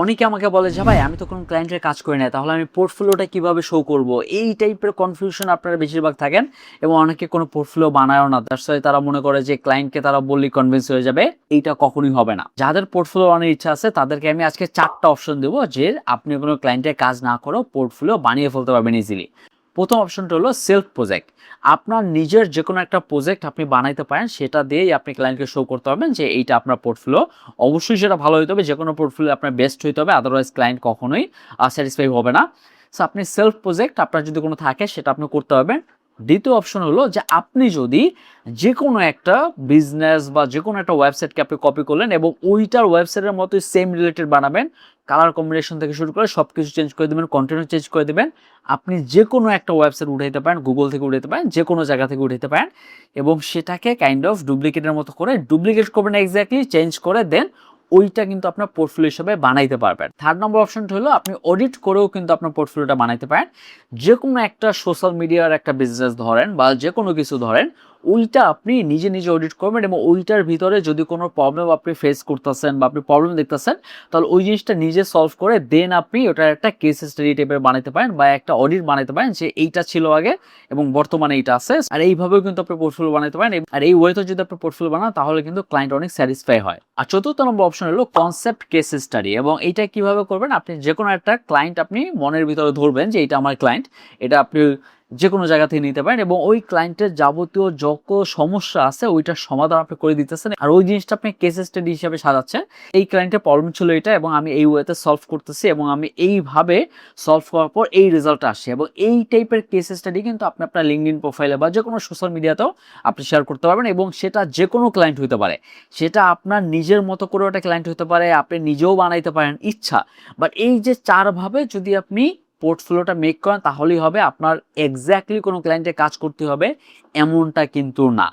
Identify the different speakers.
Speaker 1: অনেকে আমাকে বলে যে ভাই আমি তো কোনো ক্লায়েন্টের কাজ করি না, তাহলে আমি পোর্টফোলিওটা কিভাবে শো করব। এই টাইপের কনফিউশন আপনারা বেশিরভাগ থাকেন এবং অনেকে কোনো পোর্টফোলিও বানায়ও না। দ্যাটস ওয়াই তারা মনে করে যে ক্লায়েন্টকে তারা বললেই কনভিন্স হয়ে যাবে। এইটা কখনোই হবে না। যাদের পোর্টফোলিও বানানোর ইচ্ছা আছে তাদেরকে আমি আজকে 4টা অপশন দেবো যে আপনি কোনো ক্লায়েন্টের কাজ না করেও পোর্টফোলিও বানিয়ে ফেলতে পারবেন ইজিলি। প্রথম অপশনটা হলো সেলফ প্রজেক্ট। আপনার নিজের যে কোনো একটা প্রজেক্ট আপনি বানাইতে পারেন, সেটা দিয়েই আপনি ক্লায়েন্টকে শো করতে পারবেন যে এইটা আপনার পোর্টফোলিও। অবশ্যই সেটা ভালো হতে হবে, যে কোনো পোর্টফোলিও আপনার বেস্ট হইতে হবে, আদারওয়াইজ ক্লায়েন্ট কখনোই স্যাটিসফাই হবে না। সো আপনি সেলফ প্রজেক্ট আপনার যদি কোনো থাকে সেটা আপনি করতে পারবেন। দ্বিতীয় অপশন হলো যে আপনি যদি যে কোনো একটা বিজনেস বা যে কোনো একটা ওয়েবসাইটকে আপনি কপি করলেন এবং ওইটার ওয়েবসাইটের মতোই সেম রিলেটেড বানাবেন, কালার কম্বিনেশন থেকে শুরু করে সব কিছু চেঞ্জ করে দেবেন, কন্টেন্ট চেঞ্জ করে দেবেন। আপনি যে কোনো একটা ওয়েবসাইট উঠাইতে পারেন, গুগল থেকে উঠাইতে পারেন, যে কোনো জায়গা থেকে উঠাইতে পারেন এবং সেটাকে কাইন্ড অফ ডুপ্লিকেটের মতো করে ডুপ্লিকেট করবেন, এক্স্যাক্টলি চেঞ্জ করে দেন ওইটা কিন্তু আপনার পোর্টফোলিও হিসেবে বানাইতে পারবেন। থার্ড নম্বর অপশনটা হলো আপনি অডিট করেও কিন্তু আপনার পোর্টফোলিওটা বানাইতে পারেন। যে কোনো একটা সোশ্যাল মিডিয়ার একটা বিজনেস ধরেন বা যে কোনো কিছু ধরেন, ওইটা আপনি নিজে নিজে অডিট করবেন এবং ওইটার ভিতরে যদি কোনো প্রবলেম আপনি ফেস করতেছেন বা আপনি প্রবলেম দেখতেছেন, তাহলে ওই জিনিসটা নিজে সলভ করে দেন আপনি ওটার একটা কেস স্টাডি টাইপের বানাতে পারেন বা একটা অডিট বানাতে পারেন যে এইটা ছিল আগে এবং বর্তমানে এইটা আছে। আর এইভাবেও কিন্তু আপনি পোর্টফোলিও বানাতে পারেন। আর এই ওয়েতে যদি আপনি পোর্টফোলিও বানান তাহলে কিন্তু ক্লায়েন্ট অনেক স্যাটিসফাই হয়। আর চতুর্থ নম্বর অপশন হলো কনসেপ্ট কেস স্টাডি। এবং এইটা কিভাবে করবেন, আপনি যে কোনো একটা ক্লায়েন্ট আপনি মনের ভিতরে ধরবেন যে এটা আমার ক্লায়েন্ট, এটা আপনি যে কোনো জায়গা থেকে নিতে পারেন এবং ওই ক্লায়েন্টের যাবতীয় যত সমস্যা আছে ওইটার সমাধান আপনি করে দিতেছেন আর ওই জিনিসটা আপনি কেস স্টাডি হিসেবে সাজাচ্ছেন। এই ক্লায়েন্টের প্রবলেম ছিল এটা এবং আমি এই ওয়েতে সলভ করতেছি এবং আমি এইভাবে সলভ করার পর এই রেজাল্ট আসছে। এবং এই টাইপের কেস স্টাডি কিন্তু আপনি আপনার লিঙ্কডইন প্রোফাইলে বা যে কোনো সোশ্যাল মিডিয়াতেও আপনি শেয়ার করতে পারবেন এবং সেটা যে কোনো ক্লায়েন্ট হতে পারে। সেটা আপনার নিজের মতো করে একটা ক্লায়েন্ট হতে পারে, আপনি নিজেও বানাইতে পারেন ইচ্ছা। বাট এই যে চারভাবে যদি আপনি পোর্টফোলিওটা মেক করেন তাহলেই হবে। আপনার এক্স্যাক্টলি কোনো ক্লায়েন্টে কাজ করতে হবে এমনটা কিন্তু না।